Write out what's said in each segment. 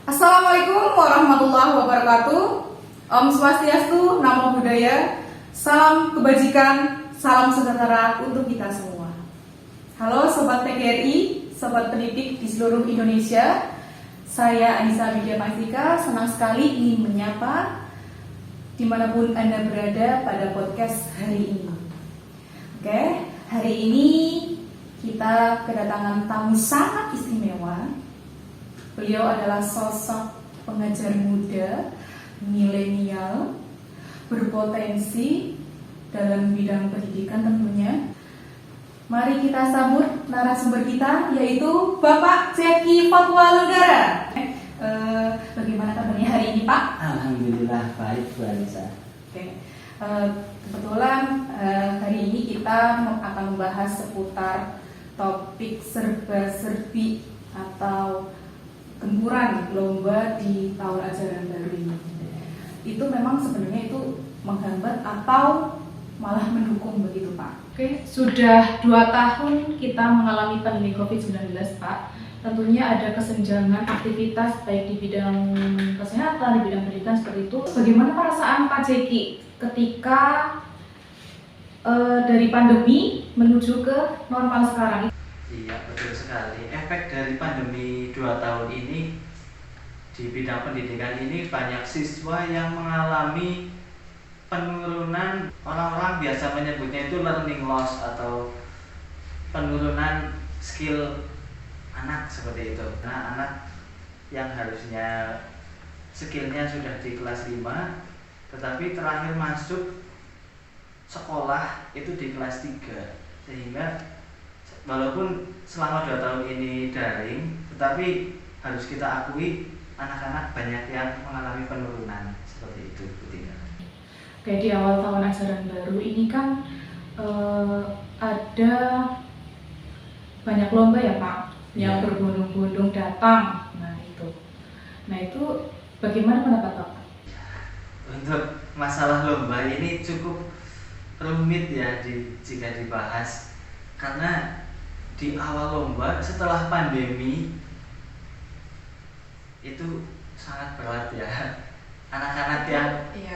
Assalamualaikum warahmatullahi wabarakatuh. Om Swastiastu, Namo Buddhaya. Salam kebajikan, salam sejahtera untuk kita semua. Halo Sobat PGRI, Sobat pendidik di seluruh Indonesia. Saya Anissa Widya Mastika, senang sekali ingin menyapa dimanapun Anda berada pada podcast hari ini. Oke, hari ini kita kedatangan tamu sangat istimewa. Beliau adalah sosok pengajar muda, milenial, berpotensi dalam bidang pendidikan tentunya. Mari kita sambut narasumber kita, yaitu Bapak Jeki Fatwa Lenggara. Bagaimana kabarnya hari ini, Pak? Alhamdulillah baik, Bu Anissa. Oke. Kebetulan hari ini kita akan membahas seputar topik serba-serbi atau gempuran lomba di tahun ajaran baru ini. Itu memang sebenarnya itu menghambat atau malah mendukung begitu, Pak? Oke, sudah 2 tahun kita mengalami pandemi COVID-19, Pak. Tentunya ada kesenjangan aktivitas baik di bidang kesehatan, di bidang pendidikan seperti itu. Bagaimana perasaan Pak Jeki ketika dari pandemi menuju ke normal sekarang? Iya, betul sekali. Efek dari pandemi 2 tahun ini di bidang pendidikan ini banyak siswa yang mengalami penurunan, orang-orang biasa menyebutnya itu learning loss atau penurunan skill anak seperti itu. Nah, anak yang harusnya skillnya sudah di kelas 5 tetapi terakhir masuk sekolah itu di kelas 3, sehingga walaupun selama 2 tahun ini daring, tetapi harus kita akui anak-anak banyak yang mengalami penurunan seperti itu, Bu Tina. Oke, di awal tahun ajaran baru ini kan ada banyak lomba ya, Pak, yang berbondong-bondong datang. Nah itu bagaimana pendapat Bapak? Untuk masalah lomba ini cukup rumit ya jika dibahas, karena di awal lomba setelah pandemi itu sangat berat ya. Anak-anak yang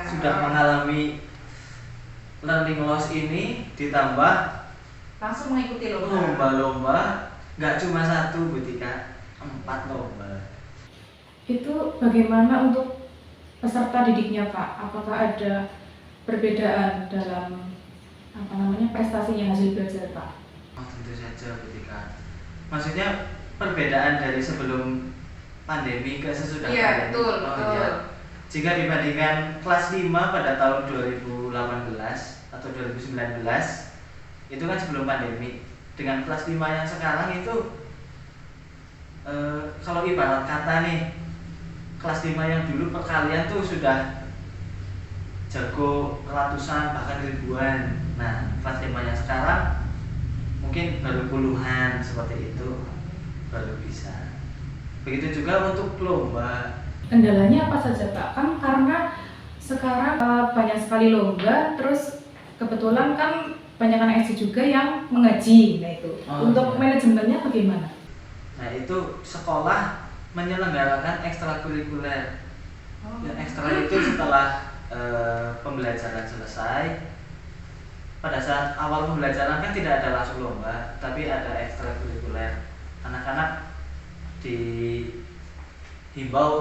sudah mengalami learning loss ini ditambah Langsung mengikuti lomba-lomba, nggak cuma 1, Bu Tika, 4 lomba. Itu bagaimana untuk peserta didiknya, Pak? Apakah ada perbedaan dalam prestasinya hasil belajar, Pak? Oh, tentu saja, Bu Tika. Maksudnya perbedaan dari sebelum pandemi ke sesudah pandemi. Iya, betul. Iya. Jika dibandingkan kelas 5 pada tahun 2018 atau 2019, itu kan sebelum pandemi, dengan kelas 5 yang sekarang itu kalau ibarat kata nih, kelas 5 yang dulu perkalian tuh sudah jago ratusan bahkan ribuan. Nah, kelas 5 yang sekarang mungkin baru puluhan, seperti itu baru bisa. Begitu juga untuk lomba. Kendalanya apa saja, Pak? Kan karena sekarang banyak sekali lomba, terus kebetulan kan banyak anak SD juga yang mengaji. Nah itu untuk manajemennya bagaimana? Nah, itu sekolah menyelenggarakan ekstrakurikuler. Yang ekstra itu setelah pembelajaran selesai. Pada saat awal pembelajaran kan tidak ada langsung lomba, tapi ada ekstrakurikuler. Anak-anak dihimbau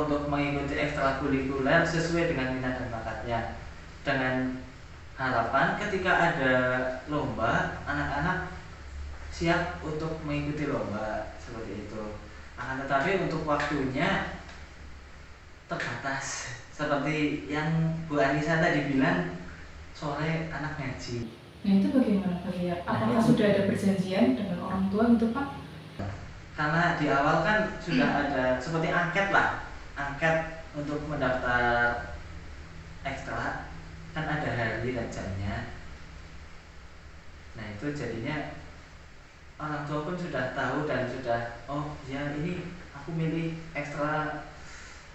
untuk mengikuti ekstrakurikuler sesuai dengan minat dan bakatnya, dengan harapan ketika ada lomba, anak-anak siap untuk mengikuti lomba seperti itu. Akan tetapi untuk waktunya terbatas, seperti yang Bu Anissa tadi bilang, sore anak ngaji. Nah itu bagaimana Pak ya? Apakah sudah ada perjanjian dengan orang tua gitu, Pak? Karena di awal kan sudah ada seperti angket lah, angket untuk mendaftar ekstra, kan ada hari dan jamnya. Nah itu jadinya orang tua pun sudah tahu dan sudah, oh ya ini aku milih ekstra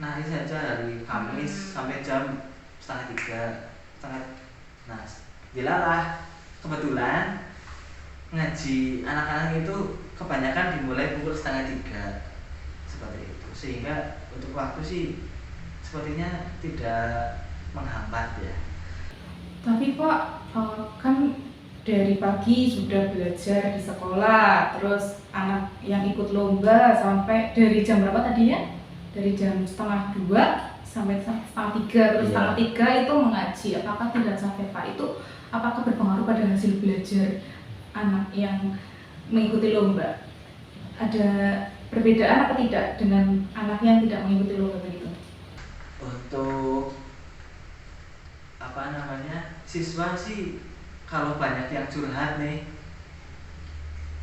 nari saja hari Kamis sampai jam 2:30. Nah dilalah kebetulan ngaji anak-anak itu kebanyakan dimulai pukul 2:30 seperti itu. Sehingga untuk waktu sih sepertinya tidak menghambat ya. Tapi Pak, kan dari pagi sudah belajar di sekolah, terus anak yang ikut lomba sampai dari jam berapa tadi ya? Dari jam 1:30 sampai 2:30, terus Iya. 2:30 itu mengaji. Apakah tidak sampai Pak itu? Apakah berpengaruh pada hasil belajar anak yang mengikuti lomba? Ada perbedaan apa tidak dengan anak yang tidak mengikuti lomba begitu? Untuk siswa sih kalau banyak yang curhat nih,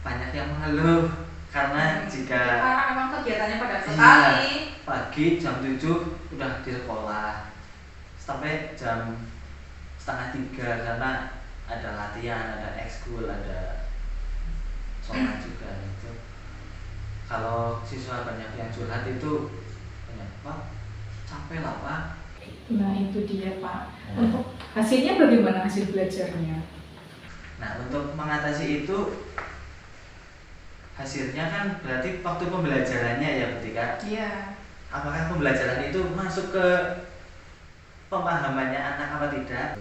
banyak yang mengeluh karena jika Karena memang kegiatannya padat Iya. sekali. pagi jam 7 udah di sekolah sampai jam 2:30 karena ada latihan, ada ekskul, ada sholat juga itu. Kalau siswa banyak yang curhat itu banyak, Pak, capek lah Pak. Nah itu dia Pak. Untuk hasilnya bagaimana hasil belajarnya? Nah, untuk mengatasi itu hasilnya kan berarti waktu pembelajarannya ya ketika Iya. apakah pembelajaran itu masuk ke pemahamannya anak apa tidak.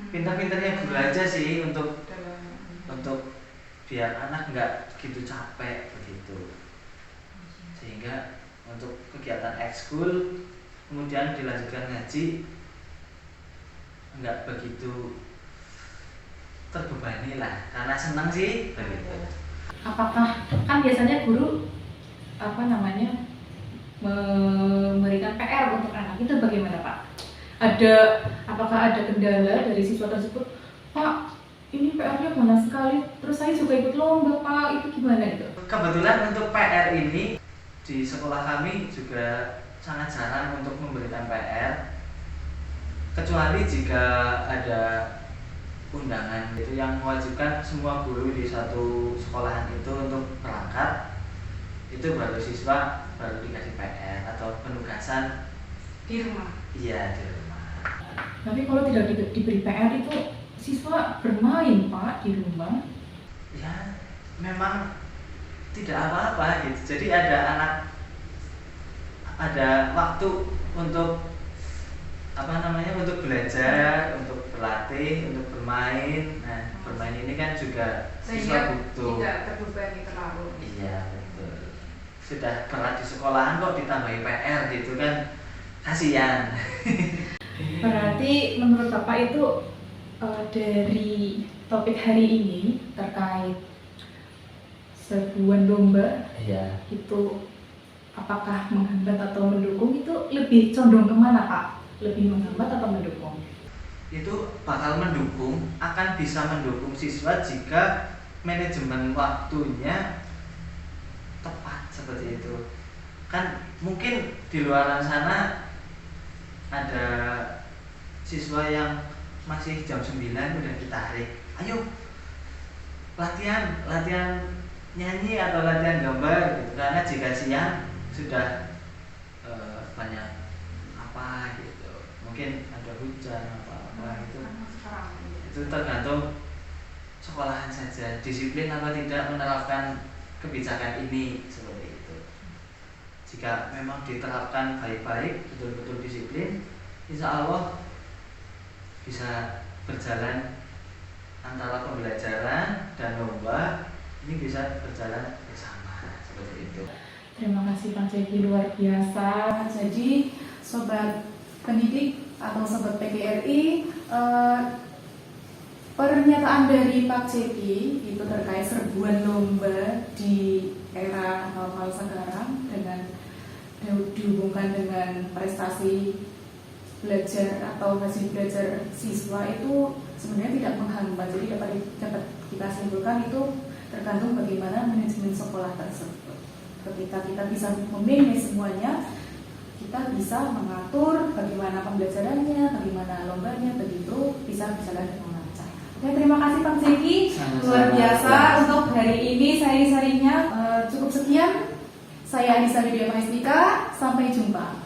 Pintar-pintarnya guru aja sih untuk biar anak nggak gitu capek begitu, sehingga untuk kegiatan ekskul kemudian dilanjutkan ngaji nggak begitu terbebani lah karena senang sih begitu. Apakah kan biasanya guru memberikan PR untuk anak itu bagaimana Pak? Apakah ada kendala dari siswa tersebut? Pak, ini PR-nya banyak sekali. Terus saya juga ikut lomba Pak, itu gimana gitu? Kebetulan untuk PR ini di sekolah kami juga sangat jarang untuk memberikan PR, kecuali jika ada undangan itu yang mewajibkan semua guru di satu sekolahan itu untuk berangkat, itu baru siswa baru dikasih PR atau penugasan Di rumah. iya di rumah. Tapi kalau tidak diberi PR itu siswa bermain Pak di rumah. Ya memang tidak apa-apa gitu, jadi ada waktu untuk untuk belajar, untuk berlatih, untuk bermain. Nah, bermain ini kan juga siswa butuh. Tidak terbebani terlalu. Iya, betul. Sudah berat di sekolahan kok ditambahi PR gitu kan, kasihan. Berarti menurut Bapak itu dari topik hari ini terkait sebuah lomba Iya. itu apakah menghambat atau mendukung, itu lebih condong kemana Pak? Lebih menghambat atau mendukung? Itu bakal mendukung, akan bisa mendukung siswa jika manajemen waktunya tepat seperti itu. Kan mungkin di luar sana ada siswa yang masih jam 9 udah ditarik, ayo latihan nyanyi atau latihan gambar gitu, karena jika siang sudah banyak apa gitu, mungkin ada hujan apa itu tergantung sekolahan saja disiplin apa tidak menerapkan kebijakan ini seperti itu. Jika memang diterapkan baik-baik, betul-betul disiplin, insya Allah bisa berjalan antara pembelajaran dan lomba ini bisa berjalan bersama seperti itu. Terima kasih Pak Ceki, luar biasa. Jadi sobat pendidik atau sobat PGRI, pernyataan dari Pak Ceki itu terkait serbuan lomba di era normal sekarang dengan dihubungkan dengan prestasi belajar atau hasil belajar siswa itu sebenarnya tidak menghambat. Jadi dapat kita simpulkan itu tergantung bagaimana manajemen sekolah tersebut. Ketika kita bisa memanage semuanya, kita bisa mengatur bagaimana pembelajarannya, bagaimana lombanya, begitu bisa berjalan dengan lancar. Oke, terima kasih Pak Zeki, luar biasa untuk hari ini seri-serinya. Cukup sekian, saya Anissa Widya Mahestika, sampai jumpa.